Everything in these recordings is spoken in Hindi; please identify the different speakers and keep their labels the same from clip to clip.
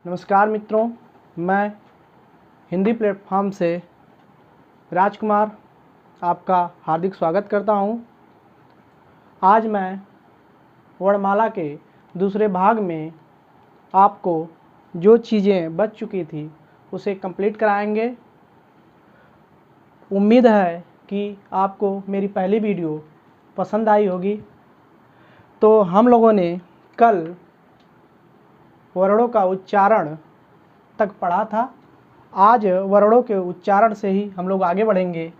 Speaker 1: नमस्कार मित्रों, मैं हिंदी प्लेटफॉर्म से राजकुमार आपका हार्दिक स्वागत करता हूं। आज मैं वर्णमाला के दूसरे भाग में आपको जो चीज़ें बच चुकी थी उसे कंप्लीट कराएंगे। उम्मीद है कि आपको मेरी पहली वीडियो पसंद आई होगी। तो हम लोगों ने कल वर्णों का उच्चारण तक पढ़ा था। आज वर्णों के उच्चारण से ही हम लोग आगे बढ़ेंगे।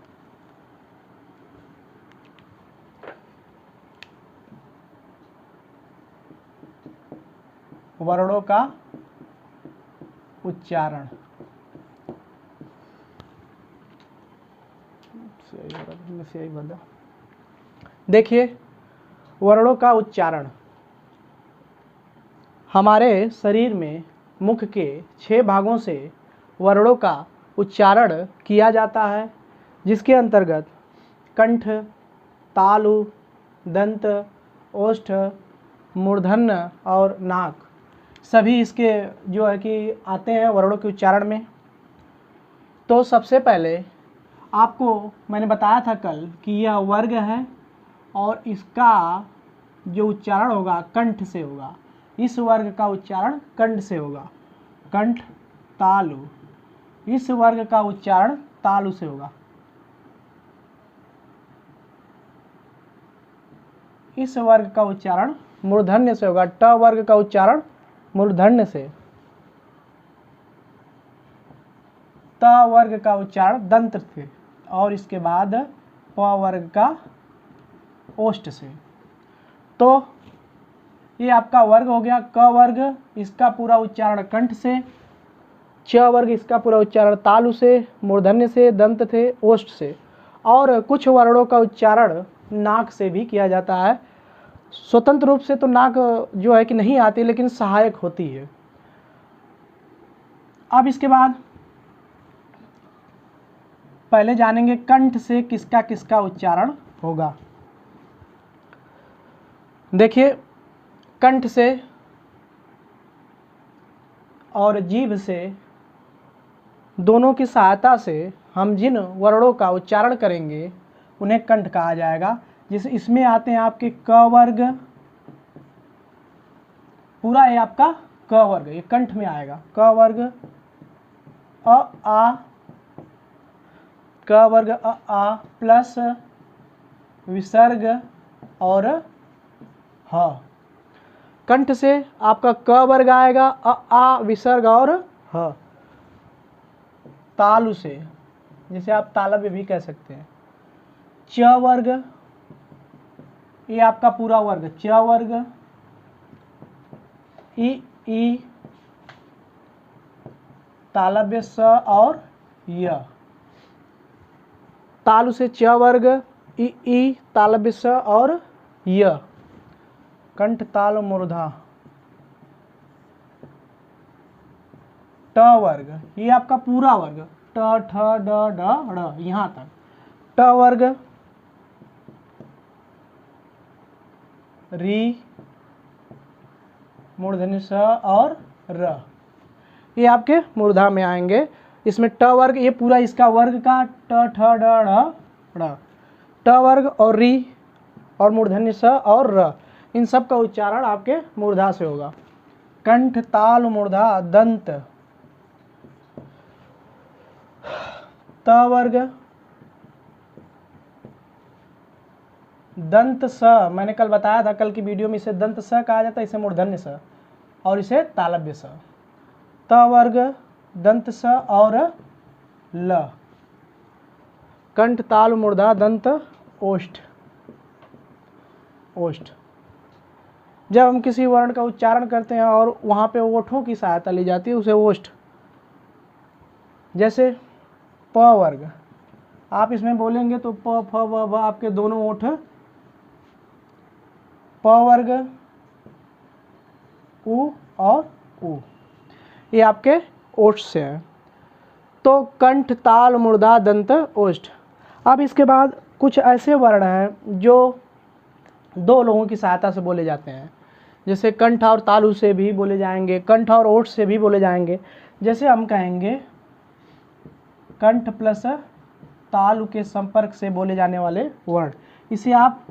Speaker 1: वर्णों का उच्चारण देखिए, वर्णों का उच्चारण हमारे शरीर में मुख के 6 भागों से वर्णों का उच्चारण किया जाता है, जिसके अंतर्गत कंठ, तालु, दंत, ओष्ठ, मूर्धन्य और नाक सभी इसके जो है कि आते हैं वर्णों के उच्चारण में। तो सबसे पहले आपको मैंने बताया था कल कि यह वर्ग है और इसका जो उच्चारण होगा कंठ से होगा। इस वर्ग का उच्चारण कंठ से होगा, कंठ तालु। इस वर्ग का उच्चारण तालु से होगा। इस वर्ग का उच्चारण मूर्धन्य से होगा। ट वर्ग का उच्चारण मूर्धन्य से। त वर्ग का उच्चारण दंत से और इसके बाद प वर्ग का ओष्ठ से। तो ये आपका वर्ग हो गया। क वर्ग इसका पूरा उच्चारण कंठ से, च वर्ग इसका पूरा उच्चारण तालु से, मूर्धन्य से, दंत से, ओष्ठ से। और कुछ वर्णों का उच्चारण नाक से भी किया जाता है। स्वतंत्र रूप से तो नाक जो है कि नहीं आती, लेकिन सहायक होती है। अब इसके बाद पहले जानेंगे कंठ से किसका किसका उच्चारण होगा। देखिए, कंठ से और जीभ से दोनों की सहायता से हम जिन वर्णों का उच्चारण करेंगे उन्हें कंठ कहा जाएगा। जिस इसमें आते हैं आपके क वर्ग, पूरा है आपका क वर्ग, ये कंठ में आएगा। क वर्ग, अ आ, क वर्ग अ आ प्लस विसर्ग और ह। कंठ से आपका क वर्ग आएगा, अ आ विसर्ग और ह। तालु से, जिसे आप तालव्य भी कह सकते हैं, च वर्ग, ये आपका पूरा वर्ग च वर्ग, ई तालव्य स और य। तालु से च वर्ग, ई तालव्य स और य। कंठ ताल मूर्धा। ट वर्ग, ये आपका पूरा वर्ग ट ठ ड ढ ड़ यहाँ तक। ट वर्ग, री, मूर्धन्य स और र, ये आपके मूर्धा में आएंगे। इसमें ट वर्ग, ये पूरा इसका वर्ग का ट ठ ड ढ ड़। ट वर्ग और री और मूर्धन्य स और र, इन सब का उच्चारण आपके मूर्धा से होगा। कंठ ताल मूर्धा दंत। त वर्ग, दंत स, मैंने कल बताया था, कल की वीडियो में इसे दंत स कहा जाता है, इसे मूर्धन्य स और इसे तालव्य स। त वर्ग, दंत स और ल। कंठ ताल मूर्धा दंत ओष्ठ। ओष्ठ, जब हम किसी वर्ण का उच्चारण करते हैं और वहाँ पे ओठों की सहायता ली जाती है, उसे ओष्ठ। जैसे प वर्ग, आप इसमें बोलेंगे तो प फ व भ आपके दोनों ओठ, प वर्ग, उ और उ, ये आपके ओष्ठ से हैं। तो कंठ ताल मूर्धा दंत ओष्ठ। अब इसके बाद कुछ ऐसे वर्ण हैं जो 2 लोगों की सहायता से बोले जाते हैं। जैसे कंठ और तालु से भी बोले जाएंगे, कंठ और ओठ से भी बोले जाएंगे। जैसे हम कहेंगे कंठ प्लस तालु के संपर्क से बोले जाने वाले वर्ण, इसे आप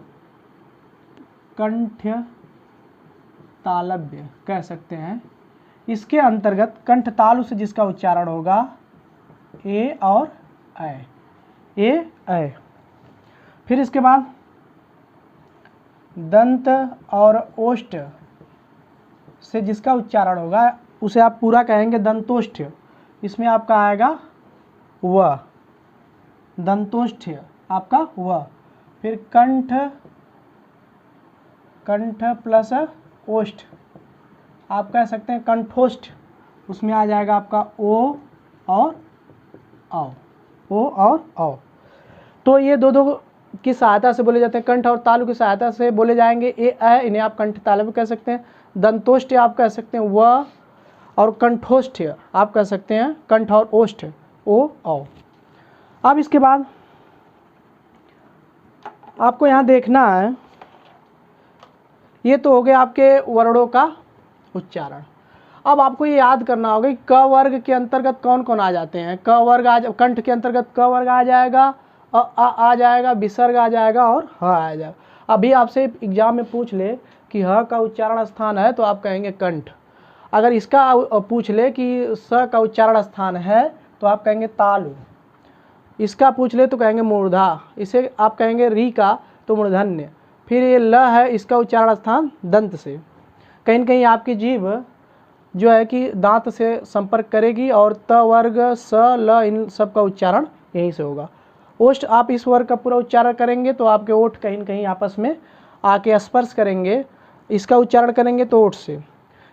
Speaker 1: कंठ तालव्य कह सकते हैं। इसके अंतर्गत कंठ तालु से जिसका उच्चारण होगा ए और ए। फिर इसके बाद दंत और ओष्ठ से जिसका उच्चारण होगा उसे आप पूरा कहेंगे दंतोष्ठ, इसमें आपका आएगा व, दंतोष्ठ आपका व। फिर कंठ प्लस ओष्ठ आप कह सकते हैं कंठोष्ठ, उसमें आ जाएगा आपका ओ और औ। तो ये दो की सहायता से बोले जाते हैं। कंठ और तालु की सहायता से बोले जाएंगे इन्हें आप कंठ तालव्य कह सकते हैं। दंतोष्ठ आप कह सकते हैं व, और कंठोष्ठ आप कह सकते हैं कंठ और ओष्ठ ओ औ। अब इसके बाद आपको यहाँ देखना है, ये तो हो गया आपके वर्णों का उच्चारण। अब आपको ये याद करना होगा कि क वर्ग के अंतर्गत कौन कौन आ जाते हैं। क वर्ग कंठ के अंतर्गत क वर्ग आ जाएगा, आ जाएगा, विसर्ग आ जाएगा और ह आ जाएगा। अभी आपसे एग्जाम में पूछ ले कि ह का उच्चारण स्थान है तो आप कहेंगे कंठ। अगर इसका पूछ ले कि स का उच्चारण स्थान है तो आप कहेंगे तालु। इसका पूछ ले तो कहेंगे मूर्धा। इसे आप कहेंगे री का तो मूर्धन्य। फिर ये ल है, इसका उच्चारण स्थान दंत से। कहीं न कहीं आपकी जीभ जो है कि दांत से संपर्क करेगी और त वर्ग स ल इन सब का उच्चारण यहीं से होगा। ओष्ठ आप इस वर्ग का पूरा उच्चारण करेंगे तो आपके ओठ कहीं न कहीं आपस में आके स्पर्श करेंगे, इसका उच्चारण करेंगे तो ओठ से।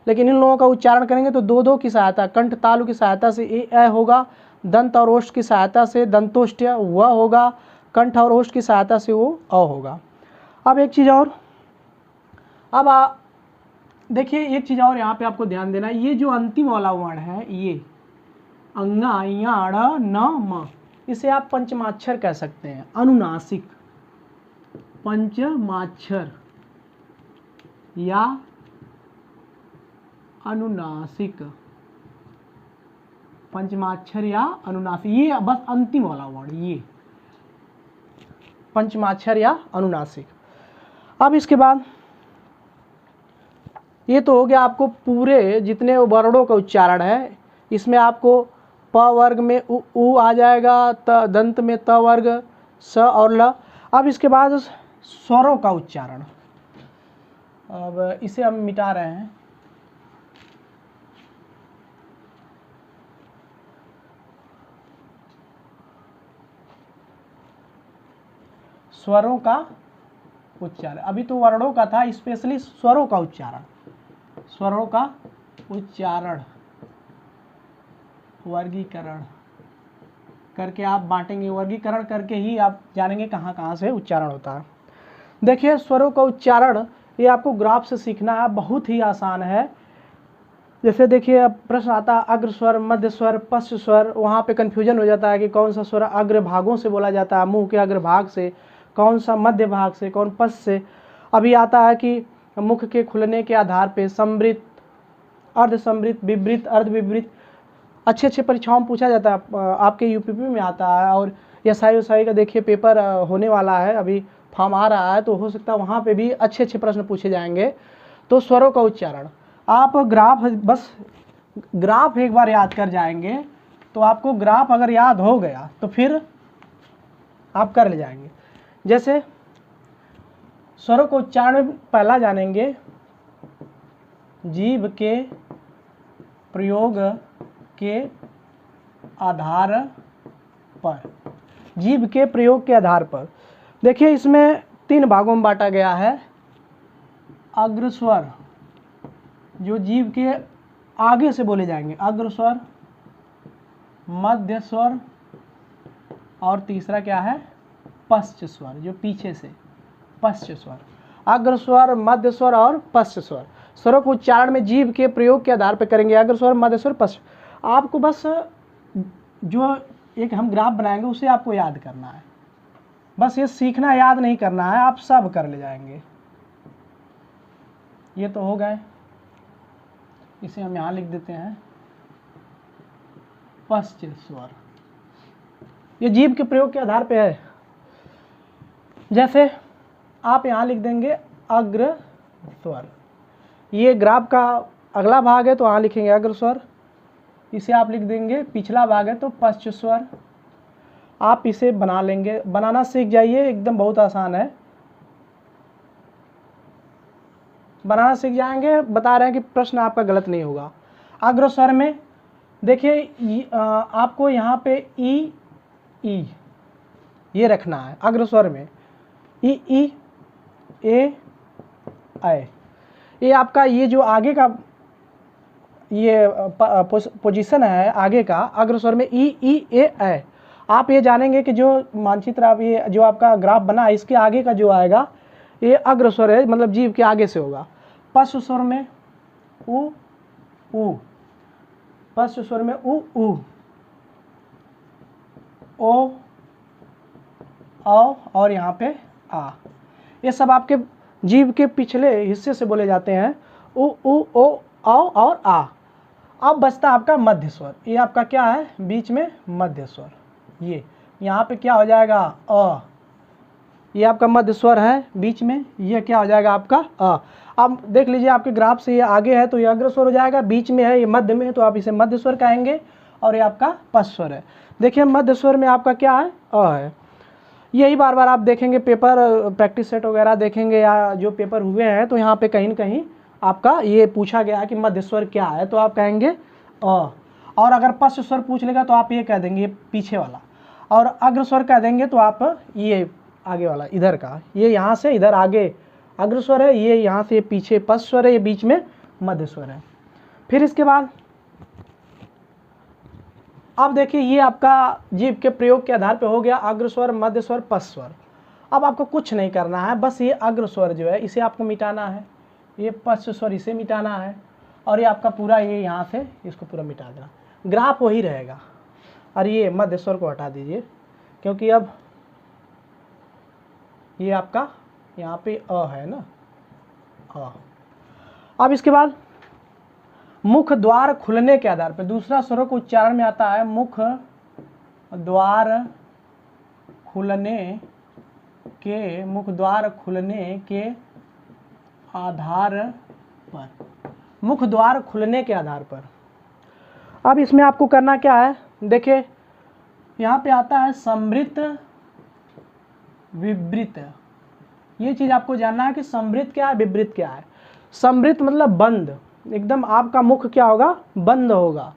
Speaker 1: लेकिन इन लोगों का उच्चारण करेंगे तो दो की सहायता, कंठ तालु की सहायता से ए होगा, दंत और ओष्ठ की सहायता से दंतोष्ठ व होगा, कंठ और ओष्ठ की सहायता से वो अ होगा। अब एक चीज़ और, अब देखिए एक चीज़ और यहाँ पे आपको ध्यान देना है, ये जो अंतिम वाला वर्ण है ये अंगा या ड़ न म, इसे आप पंचमाक्षर कह सकते हैं, अनुनासिक पंचमाक्षर या अनुनासिक, पंचमाक्षर या अनुनासिक, ये बस अंतिम वाला वर्ण ये पंचमाक्षर या अनुनासिक। अब इसके बाद ये तो हो गया आपको पूरे जितने वर्णों का उच्चारण है। इसमें आपको प वर्ग में उ आ जाएगा, त दंत में त वर्ग, स और ल। अब इसके बाद स्वरों का उच्चारण, अब इसे हम मिटा रहे हैं। स्वरों का उच्चारण, अभी तो वर्णों का था, स्पेशली स्वरों का उच्चारण। स्वरों का उच्चारण वर्गीकरण करके आप बांटेंगे, वर्गीकरण करके ही आप जानेंगे कहाँ कहाँ से उच्चारण होता है। देखिए स्वरों का उच्चारण ये आपको ग्राफ से सीखना है, बहुत ही आसान है। जैसे देखिए अब प्रश्न आता है अग्र स्वर, मध्य स्वर, पश्च स्वर, वहाँ पे कन्फ्यूजन हो जाता है कि कौन सा स्वर अग्र भागों से बोला जाता है, मुंह के अग्र भाग से, कौन सा मध्य भाग से, कौन पश्च से। अभी आता है कि मुख के खुलने के आधार पे समृत, अर्ध समृत, विवृत, अर्ध विवृत, अच्छे परीक्षाओं में पूछा जाता है। आपके यूपीपी में आता है और एसआई का देखिए पेपर होने वाला है, अभी फॉर्म आ रहा है, तो हो सकता है वहाँ पे भी अच्छे प्रश्न पूछे जाएंगे। तो स्वरों का उच्चारण आप ग्राफ, बस ग्राफ एक बार याद कर जाएंगे तो आपको ग्राफ अगर याद हो गया तो फिर आप कर ले जाएंगे। जैसे स्वरों को उच्चारण में पहला जानेंगे जीभ के प्रयोग के आधार पर। जीभ के प्रयोग के आधार पर देखिए इसमें 3 भागों में बांटा गया है। अग्र स्वर जो जीभ के आगे से बोले जाएंगे, अग्र स्वर, मध्य स्वर और तीसरा क्या है पश्च स्वर, जो पीछे से पश्च स्वर। अग्र स्वर, मध्य स्वर और पश्च स्वर। स्वरों को उच्चारण में जीभ के प्रयोग के आधार पर करेंगे, अग्र स्वर, मध्य स्वर, पश्च। आपको बस जो एक हम ग्राफ बनाएंगे उसे आपको याद करना है, बस ये सीखना याद नहीं करना है, आप सब कर ले जाएंगे। ये तो हो गए, इसे हम यहाँ लिख देते हैं पश्च स्वर। ये जीभ के प्रयोग के आधार पे है। जैसे आप यहाँ लिख देंगे अग्र स्वर, ये ग्राफ का अगला भाग है तो यहाँ लिखेंगे अग्र स्वर, इसे आप लिख देंगे पिछला भाग है तो पश्च स्वर। आप इसे बना लेंगे, बनाना सीख जाइए, एकदम बहुत आसान है, बनाना सीख जाएंगे। बता रहे हैं कि प्रश्न आपका गलत नहीं होगा। अग्र स्वर में देखिए आपको यहाँ पे ई ये रखना है अग्र स्वर में, ई ए ऐ। ये आपका ये जो आगे का ये पोजीशन है आगे का अग्र स्वर में ई ए ऐ। आप ये जानेंगे कि जो मानचित्र आप ये जो आपका ग्राफ बना है इसके आगे का जो आएगा ये अग्र स्वर है, मतलब जीभ के आगे से होगा। पश्च स्वर में उ पश्च स्वर में उ ओ और यहाँ पे आ। ये सब आपके जीभ के पिछले हिस्से से बोले जाते हैं, उ ओ और आ। अब बचता आपका मध्य स्वर, ये आपका क्या है बीच में मध्य स्वर। ये यहाँ पे क्या हो जाएगा अ, ये आपका मध्य स्वर है बीच में, ये क्या हो जाएगा आपका अ। अब देख लीजिए आपके ग्राफ से ये आगे है तो ये अग्र स्वर हो जाएगा, बीच में है ये मध्य में है तो आप इसे मध्य स्वर कहेंगे, और ये आपका पश्च स्वर है। देखिए मध्य स्वर में आपका क्या है अ है। यही बार बार आप देखेंगे पेपर प्रैक्टिस सेट वगैरह देखेंगे या जो पेपर हुए हैं तो यहाँ पे कहीं न कहीं आपका ये पूछा गया है कि मध्य स्वर क्या है, तो आप कहेंगे अ। और अगर पश्च स्वर पूछ लेगा तो आप ये कह देंगे पीछे वाला, और अग्र स्वर कह देंगे तो आप ये आगे वाला इधर का, ये यहाँ से इधर आगे अग्र स्वर है, ये यहाँ से पीछे पश्च स्वर है, ये बीच में मध्य स्वर है। फिर इसके बाद अब देखिए ये आपका जीभ के प्रयोग के आधार पे हो गया अग्र स्वर, मध्य स्वर, पश्च स्वर। अब आपको कुछ नहीं करना है, बस ये अग्र स्वर जो है इसे आपको मिटाना है, ये पश्च स्वर इसे मिटाना है, और ये आपका पूरा ये यहाँ से इसको पूरा मिटा देना, ग्राफ वही रहेगा। और ये मध्य स्वर को हटा दीजिए क्योंकि अब ये आपका यहाँ पे अ है ना अ। अब इसके बाद मुख द्वार खुलने के आधार पर दूसरा स्वरों को उच्चारण में आता है मुख द्वार खुलने के आधार पर, मुख द्वार खुलने के आधार पर। अब इसमें आपको करना क्या है, देखिए यहाँ पे आता है समृत विवृत। ये चीज़ आपको जानना है कि समृत क्या है विवृत क्या है। समृत मतलब बंद, एकदम आपका मुख क्या होगा बंद होगा,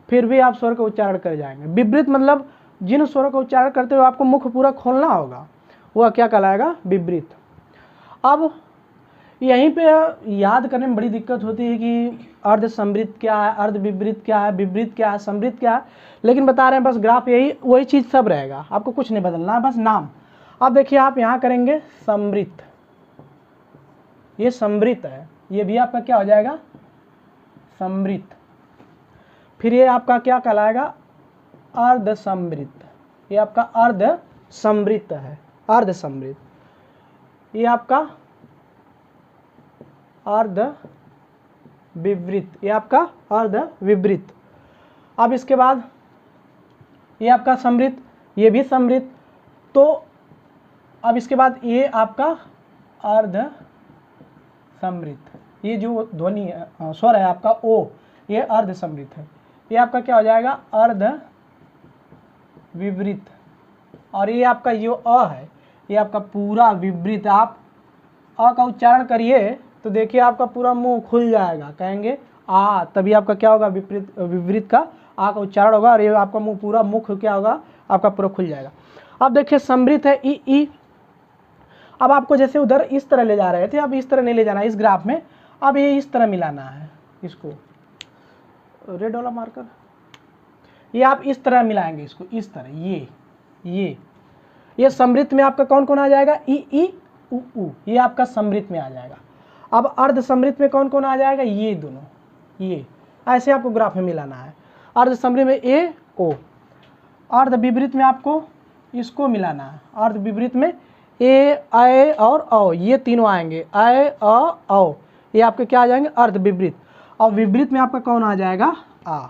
Speaker 1: फिर भी आप स्वर का उच्चारण कर जाएंगे। विवृत मतलब जिन स्वरों का उच्चारण करते हुए आपको मुख पूरा खोलना होगा वह क्या कहलाएगा विवृत। अब यहीं पे याद करने में बड़ी दिक्कत होती है कि अर्ध समृत क्या है, अर्ध विवृत क्या है, विवृत क्या है, समृत क्या है, लेकिन बता रहे हैं बस ग्राफ यही वही चीज़ सब रहेगा, आपको कुछ नहीं बदलना है, बस नाम। अब देखिए आप यहाँ करेंगे समृत, ये समृत है, ये भी आपका क्या हो जाएगा समृत। फिर ये आपका क्या कहलाएगा अर्ध समृत, ये आपका अर्ध समृत है, अर्ध समृत। ये आपका अर्ध विवृत, ये आपका अर्ध विवृत। अब इसके बाद ये आपका समृत, ये भी समृत। तो अब इसके बाद ये आपका अर्ध समृत, ये जो ध्वनि है स्वर है आपका ओ, ये अर्ध समृत है। ये आपका क्या हो जाएगा अर्ध विवृत। और ये आपका जो अ है ये आपका पूरा विवृत। आप अ का उच्चारण करिए तो देखिए आपका पूरा मुंह खुल जाएगा, कहेंगे आ, तभी आपका क्या होगा विपरीत विवृत का आ का उच्चारण होगा, और ये आपका मुंह पूरा मुख क्या होगा आपका पूरा खुल जाएगा। अब देखिए समृत है ई। अब आपको जैसे उधर इस तरह ले जा रहे थे, अब इस तरह नहीं ले जाना है इस ग्राफ में, अब ये इस तरह मिलाना है, इसको रेड वाला मार्कर, ये आप इस तरह मिलाएंगे इसको इस तरह, ये समृत में आपका कौन कौन आ जाएगा ई उ, ये आपका समृत में आ जाएगा। अब अर्ध समृत में कौन कौन आ जाएगा ये दोनों, ये ऐसे आपको ग्राफ में मिलाना है। अर्ध समृत में ए ओ, अर्ध विपरीत में आपको इसको मिलाना है, अर्ध विपरीत में ए ऐ और औ, ये तीनों आएंगे ऐ अ औ, ये आपके क्या आ जाएंगे, अर्ध विपरीत, और विपरीत में आपका कौन आ जाएगा, आ।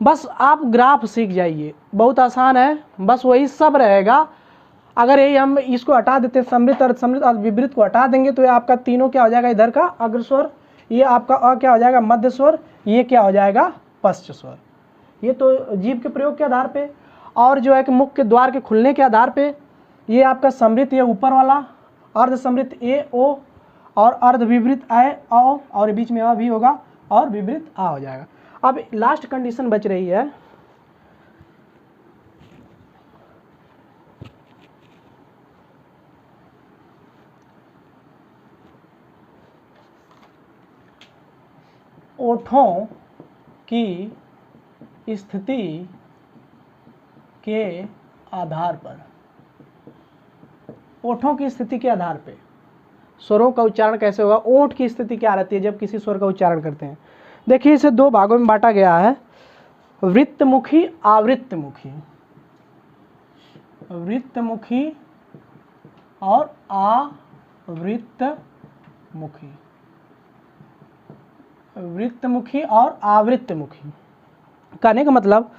Speaker 1: बस आप ग्राफ सीख जाइए, बहुत आसान है, बस वही सब रहेगा। अगर यही हम इसको हटा देते हैं, समृद्ध अर्ध समृद्ध और विपरीत को हटा देंगे तो ये आपका तीनों क्या हो जाएगा, इधर का अग्रस्वर, ये आपका अ क्या हो जाएगा, मध्य स्वर, ये क्या हो जाएगा, पश्च स्वर। ये तो जीभ के प्रयोग के आधार पे, और जो है कि मुख के द्वार के खुलने के आधार पे, ये आपका समृद्ध, ये ऊपर वाला, अर्ध समृद्ध ए ओ, और अर्ध विपरीत ऐ औ, और बीच में अ भी होगा, और विपरीत आ हो जाएगा। अब लास्ट कंडीशन बच रही है, ओठों की स्थिति के आधार पर, ओठों की स्थिति के आधार पे स्वरों का उच्चारण कैसे होगा, ओठ की स्थिति क्या रहती है जब किसी स्वर का उच्चारण करते हैं। देखिए इसे दो भागों में बांटा गया है, वृत्तमुखी, आवृत्तमुखी, वृत्तमुखी और आवृत्तमुखी, वृत्तमुखी और आवृत्तमुखी। कहने का मतलब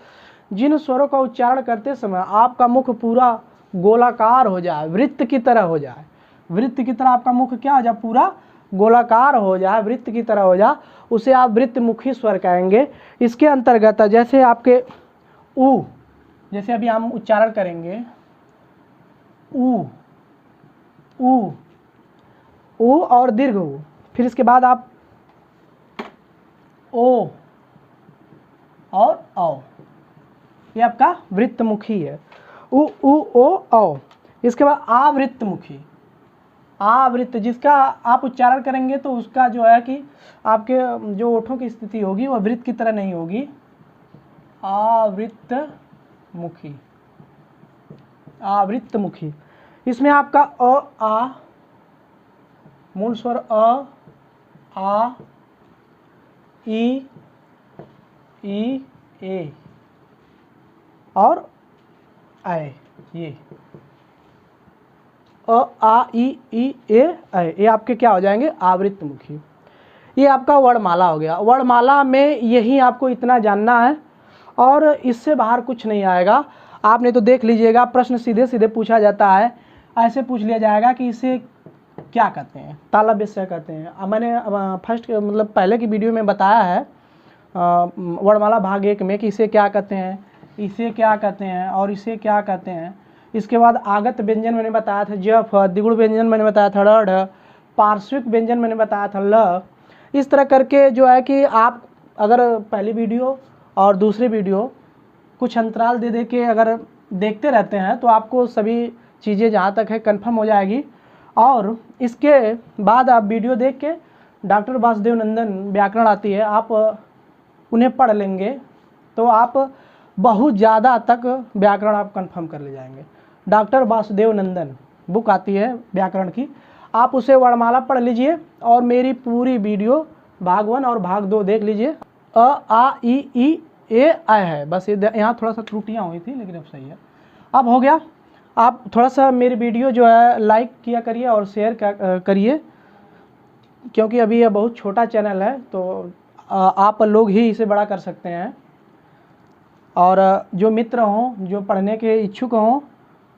Speaker 1: जिन स्वरों का उच्चारण करते समय आपका मुख पूरा गोलाकार हो जाए, वृत्त की तरह हो जाए, वृत्त की तरह आपका मुख क्या हो जाए, पूरा गोलाकार हो जाए, वृत्त की तरह हो जाए, उसे आप वृत्तमुखी स्वर कहेंगे। इसके अंतर्गत जैसे आपके ऊ, जैसे अभी हम उच्चारण करेंगे ऊ, ऊ, ऊ और दीर्घ ऊ, फिर इसके बाद आप ओ और औ, ये आपका वृत्तमुखी है, उ उ ओ औ। इसके बाद आवृत्तमुखी, आवृत्त जिसका आप उच्चारण करेंगे तो उसका जो है कि आपके जो ओठों की स्थिति होगी वह वृत्त की तरह नहीं होगी, आवृत्तमुखी, आवृत्तमुखी। इसमें आपका अ आ, मूल स्वर अ आ ई ए और ऐ, ये अ आ ई ए ऐ, ये आपके क्या हो जाएंगे, आवृत्तमुखी। ये आपका वर्णमाला हो गया। वर्णमाला में यही आपको इतना जानना है और इससे बाहर कुछ नहीं आएगा। आपने तो देख लीजिएगा, प्रश्न सीधे सीधे पूछा जाता है, ऐसे पूछ लिया जाएगा कि इसे क्या कहते हैं, तालव्य से कहते हैं। मैंने फर्स्ट मतलब पहले की वीडियो में बताया है वर्णमाला भाग 1 में कि इसे क्या कहते हैं, इसे क्या कहते हैं और इसे क्या कहते हैं। इसके बाद आगत व्यंजन मैंने बताया था ज फ, द्विगुण व्यंजन मैंने बताया था ड़ ढ, पार्श्विक व्यंजन मैंने बताया था ल। इस तरह करके जो है कि आप अगर पहली वीडियो और दूसरी वीडियो कुछ अंतराल दे दे के अगर देखते रहते हैं तो आपको सभी चीज़ें जहाँ तक है कंफर्म हो जाएगी। और इसके बाद आप वीडियो देख के डॉक्टर वासुदेव नंदन व्याकरण आती है, आप उन्हें पढ़ लेंगे तो आप बहुत ज़्यादा तक व्याकरण आप कंफर्म कर ले जाएंगे। डॉक्टर वासुदेव नंदन बुक आती है व्याकरण की, आप उसे वर्णमाला पढ़ लीजिए और मेरी पूरी वीडियो भाग 1 और भाग 2 देख लीजिए। अ आ ई ए ऐ है, बस यहाँ थोड़ा सा त्रुटियाँ हुई थी लेकिन अब सही है, अब हो गया। आप थोड़ा सा मेरी वीडियो जो है लाइक किया करिए और शेयर करिए, क्योंकि अभी यह बहुत छोटा चैनल है तो आप लोग ही इसे बड़ा कर सकते हैं। और जो मित्र हों जो पढ़ने के इच्छुक हों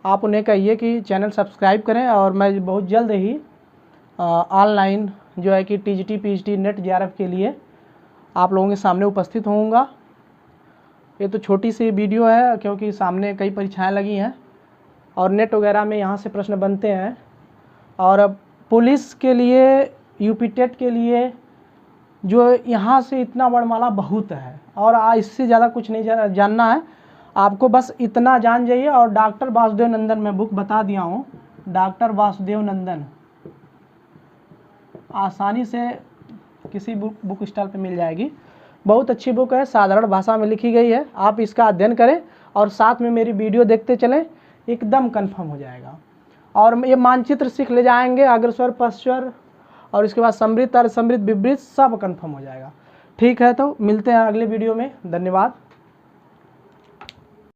Speaker 1: आप उन्हें कहिए कि चैनल सब्सक्राइब करें। और मैं बहुत जल्द ही ऑनलाइन जो है कि टीजीटी पीएचडी नेट जेआरएफ के लिए आप लोगों के सामने उपस्थित होऊंगा। ये तो छोटी सी वीडियो है क्योंकि सामने कई परीक्षाएं लगी हैं और नेट वगैरह में यहाँ से प्रश्न बनते हैं। और पुलिस के लिए, यूपी टेट के लिए जो यहाँ से इतना वर्णमाला बहुत है और इससे ज़्यादा कुछ नहीं जानना है आपको, बस इतना जान जाइए। और डॉक्टर वासुदेव नंदन मैं बुक बता दिया हूँ, डॉक्टर वासुदेव नंदन आसानी से किसी बुक स्टॉल पे मिल जाएगी। बहुत अच्छी बुक है, साधारण भाषा में लिखी गई है, आप इसका अध्ययन करें और साथ में मेरी वीडियो देखते चलें, एकदम कंफर्म हो जाएगा। और ये मानचित्र सीख ले जाएंगे, अग्रस्वर पश्चर और इसके बाद समृद्ध, अर्ध समृद्ध, विपरीत सब कंफर्म हो जाएगा। ठीक है, तो मिलते हैं अगले वीडियो में, धन्यवाद।